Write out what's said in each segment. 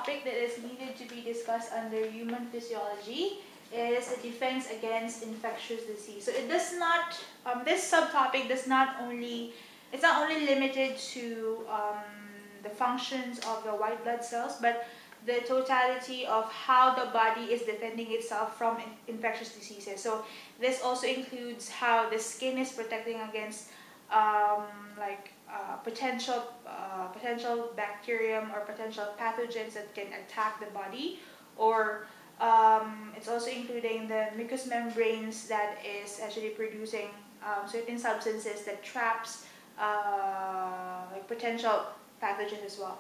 topic that is needed to be discussed under human physiology is the defense against infectious disease. So it does not, this subtopic does not only, it's not only limited to the functions of the white blood cells, but the totality of how the body is defending itself from infectious diseases. So this also includes how the skin is protecting against potential bacterium or potential pathogens that can attack the body, or it's also including the mucous membranes that is actually producing certain substances that traps potential pathogens as well.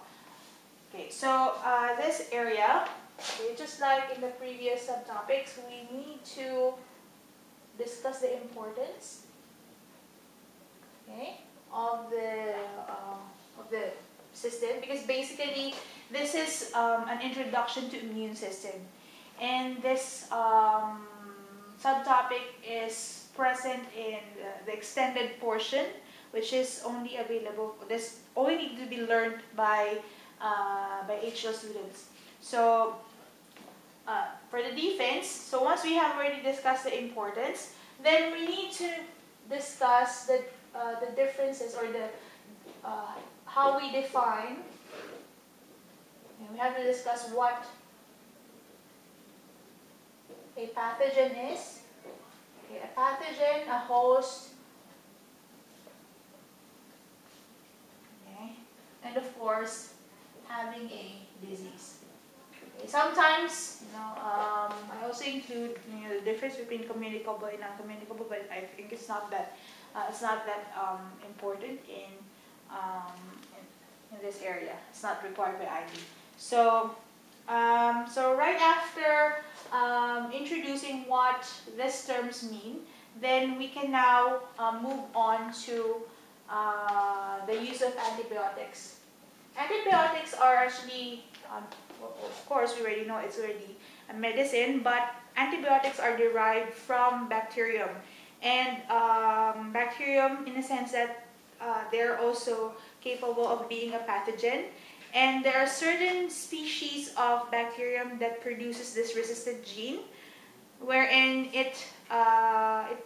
Okay, so this area, okay, just like in the previous subtopics, we need to discuss the importance, okay, of the system, because basically this is an introduction to immune system, and this subtopic is present in the extended portion, which is only available. This only need to be learned by HL students. So for the defense, so once we have already discussed the importance, then we need to discuss the differences, or the how we define. And we have to discuss what a pathogen is. Okay, a pathogen, a host, okay, and of course having a disease. Okay, sometimes, I also include the difference between communicable and non-communicable, but I think it's not that important in this area. It's not required by IB. So so right after introducing what these terms mean, then we can now move on to the use of antibiotics. Antibiotics are actually, of course, we already know it's already a medicine, but antibiotics are derived from bacterium. And bacterium, in a sense that they're also capable of being a pathogen. And there are certain species of bacterium that produces this resistant gene, wherein it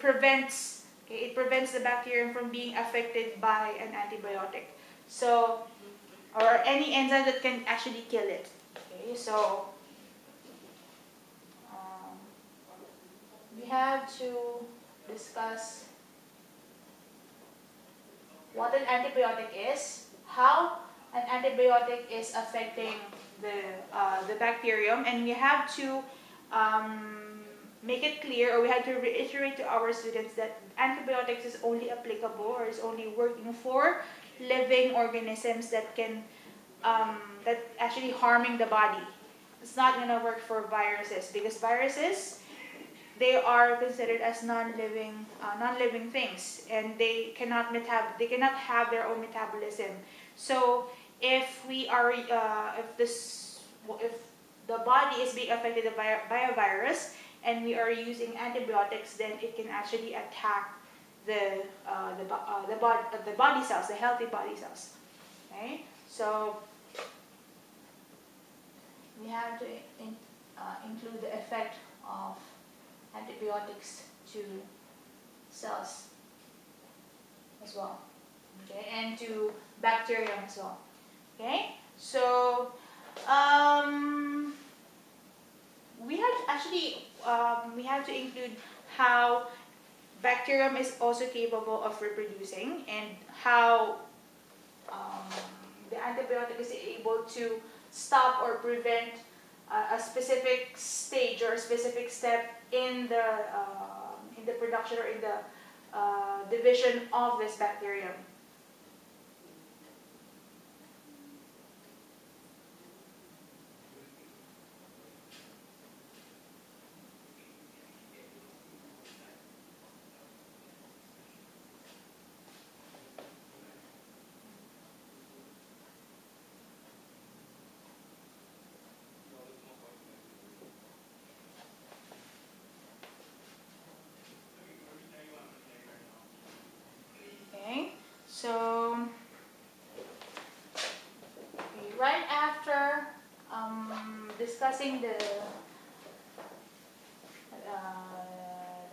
prevents the bacterium from being affected by an antibiotic. So, or any enzyme that can actually kill it. Okay, so we have to discuss what an antibiotic is, how an antibiotic is affecting the bacterium, and we have to make it clear, or we have to reiterate to our students that antibiotics is only applicable, or is only working for living organisms that can that actually harming the body. It's not going to work for viruses, because viruses, they are considered as non-living things, and they cannot have their own metabolism. So if we are if the body is being affected by a virus and we are using antibiotics, then it can actually attack the body cells, the healthy body cells. Okay, so we have to include the effect of antibiotics to cells as well, okay, and to bacterium as well. Okay, so we have to include how bacterium is also capable of reproducing, and how the antibiotic is able to stop or prevent a specific stage or a specific step in the production or in the division of this bacterium. So right after discussing the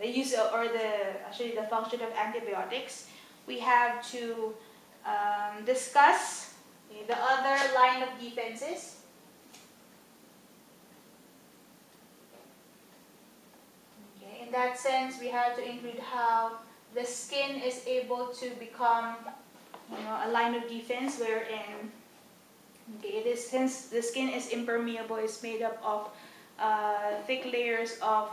use of, or actually the function of antibiotics, we have to discuss the other line of defenses. Okay, in that sense, we have to include how the skin is able to become, a line of defense wherein, okay, since the skin is impermeable, it's made up of thick layers of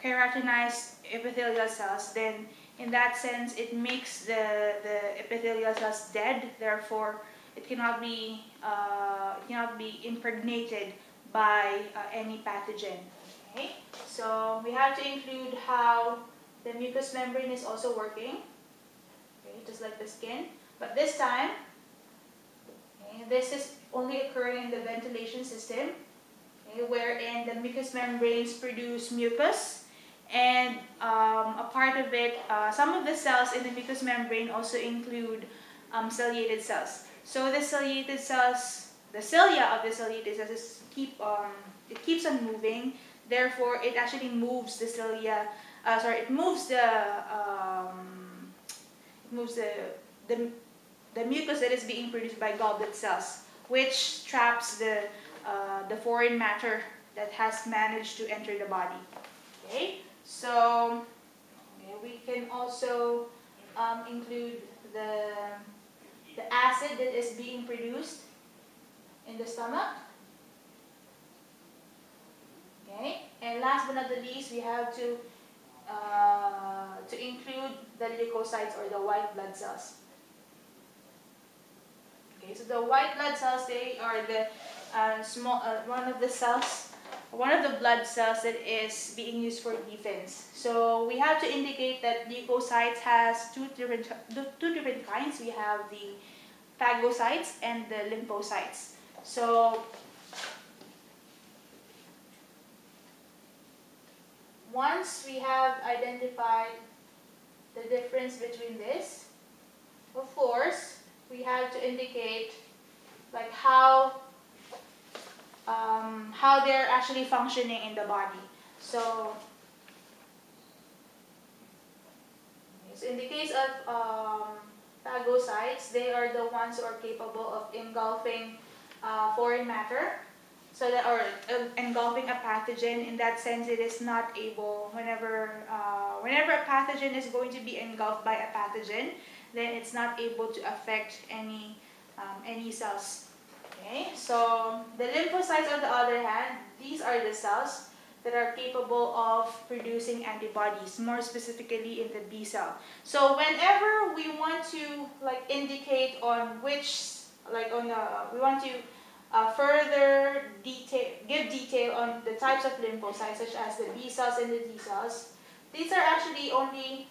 keratinized epithelial cells, then in that sense it makes the epithelial cells dead, therefore it cannot be impregnated by any pathogen. Okay? So we have to include how the mucous membrane is also working, okay, just like the skin, but this time, okay, this is only occurring in the ventilation system, okay, wherein the mucous membranes produce mucus, and a part of it, some of the cells in the mucous membrane also include ciliated cells. So the ciliated cells, the cilia of the ciliated cells it keeps on moving. Therefore, it actually moves the cilia. It moves the mucus that is being produced by goblet cells, which traps the foreign matter that has managed to enter the body. Okay, so we can also include the acid that is being produced in the stomach. Okay, and last but not the least, we have to include the leukocytes, or the white blood cells. Okay, so the white blood cells, they are the one of the blood cells that is being used for defense. So we have to indicate that leukocytes has two different kinds. We have the phagocytes and the lymphocytes. So once we have identified the difference between this, of course, we have to indicate like how they're actually functioning in the body. So in the case of phagocytes, they are the ones who are capable of engulfing foreign matter, so that, or engulfing a pathogen. In that sense, it is not able, whenever a pathogen is going to be engulfed by a pathogen, then it's not able to affect any cells. Okay, so the lymphocytes, on the other hand, these are the cells that are capable of producing antibodies, more specifically in the B cell. So whenever we want to indicate on which, we want to further give detail on the types of lymphocytes, such as the B cells and the T cells, these are actually only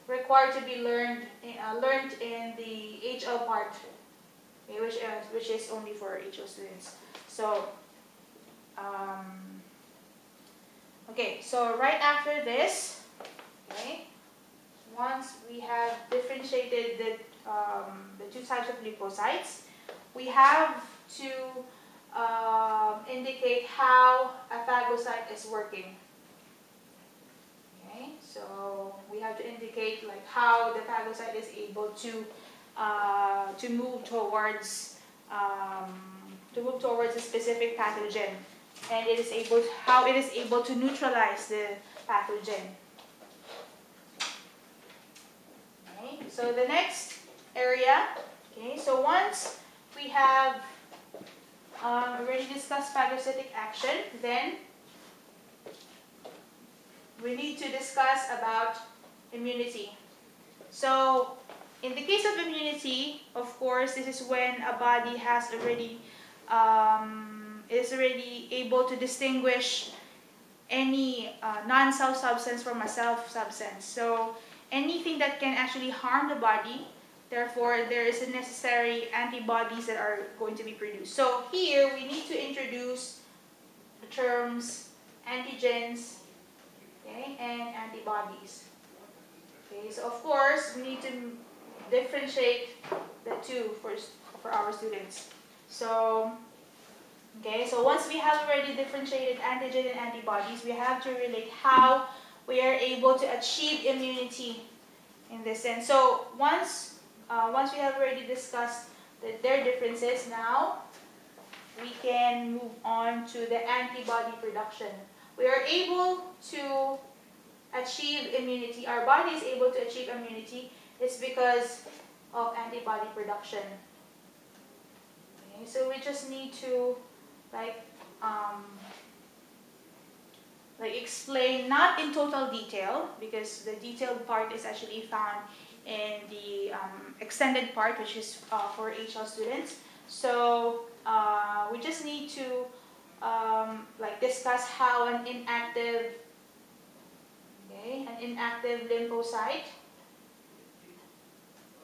required to be learned in the HL part, okay, which is only for HL students. So okay, so right after this, okay, once we have differentiated the two types of leukocytes, we have to indicate how a phagocyte is working. Okay, so we have to indicate how the phagocyte is able to move towards a specific pathogen, and how it is able to neutralize the pathogen. Okay, so the next area. Okay, so once we have already discussed phagocytic action, then we need to discuss about immunity. So in the case of immunity, of course, this is when a body has is already able to distinguish any non-self substance from a self substance. So anything that can actually harm the body, therefore there is a necessary antibodies that are going to be produced. So here we need to introduce the terms antigens, okay, and antibodies. Okay, so of course we need to differentiate the two for our students. So Okay, so once we have already differentiated antigen and antibodies, we have to relate how we are able to achieve immunity in this sense. So once we have already discussed their differences, now we can move on to the antibody production. We are able to achieve immunity. Our body is able to achieve immunity. It's because of antibody production. Okay, so we just need to like um, explain, not in total detail, because the detailed part is actually found in the extended part, which is for HL students. So we just need to discuss how an inactive lymphocyte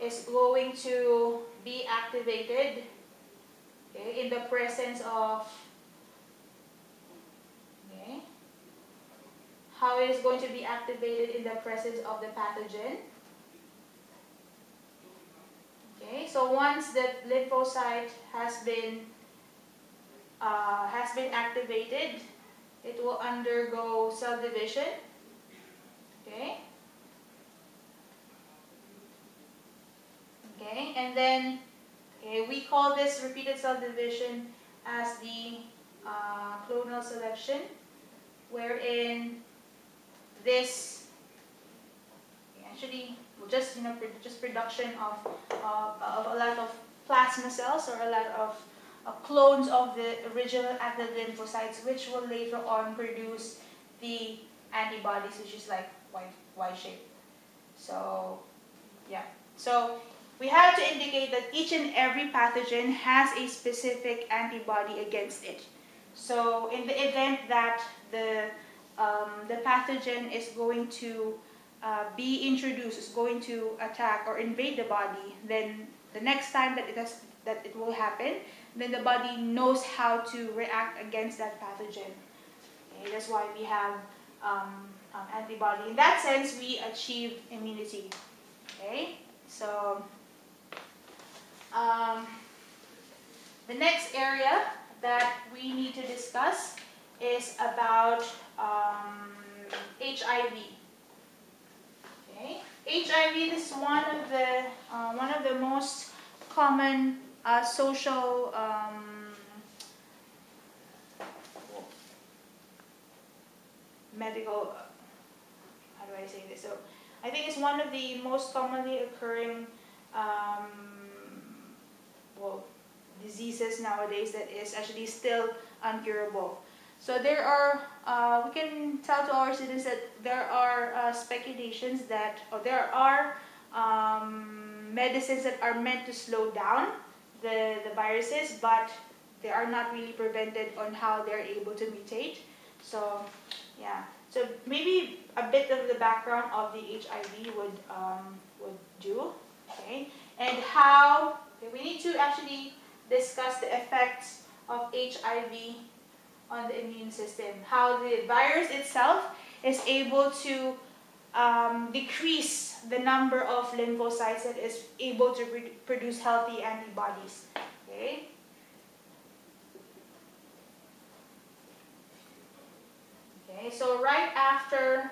is going to be activated, okay, in the presence of, okay, how it is going to be activated in the presence of the pathogen. Okay, so once the lymphocyte has been activated, it will undergo cell division. Okay. Okay, and then we call this repeated cell division as the clonal selection, wherein this actually will just just production of a lot of plasma cells, or a lot of clones of the original active lymphocytes, which will later on produce the antibodies, which is like Y shape. So yeah, so we have to indicate that each and every pathogen has a specific antibody against it. So in the event that the pathogen is going to be introduced, is going to attack or invade the body, then the next time that it will happen, then the body knows how to react against that pathogen. Okay, that's why we have antibody. In that sense, we achieve immunity. Okay, so the next area that we need to discuss is about HIV. Okay, HIV is one of the most common social medical. How do I say this? So I think it's one of the most commonly occurring diseases nowadays that is actually still uncurable. So there are, we can tell to our students that there are speculations that, or there are medicines that are meant to slow down the viruses, but they are not really prevented on how they're able to mutate. So yeah, so maybe a bit of the background of the HIV would do, okay, and how we need to actually discuss the effects of HIV on the immune system, how the virus itself is able to decrease the number of lymphocytes that is able to produce healthy antibodies. Okay. Okay, so right after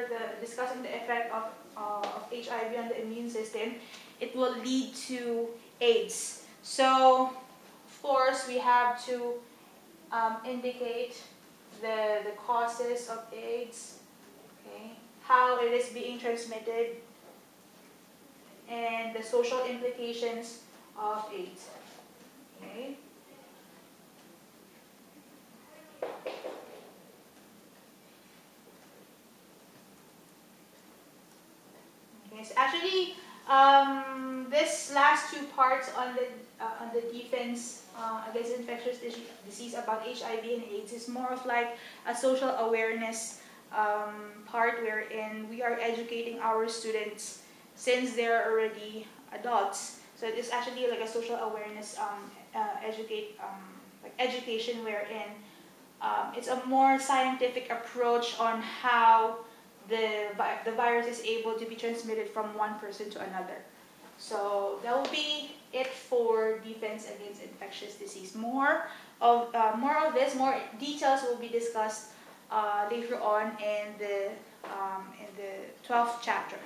the discussing the effect of HIV on the immune system, it will lead to AIDS. So, of course, we have to indicate the causes of AIDS, okay, how it is being transmitted, and the social implications of AIDS. Okay. Okay, so actually, this last two parts on the defense against infectious disease about HIV and AIDS is more of like a social awareness part, wherein we are educating our students since they're already adults. So it is actually like a social awareness education, wherein it's a more scientific approach on how the virus is able to be transmitted from one person to another. So that will be it for defense against infectious disease. More of more details will be discussed later on in the 12th chapter.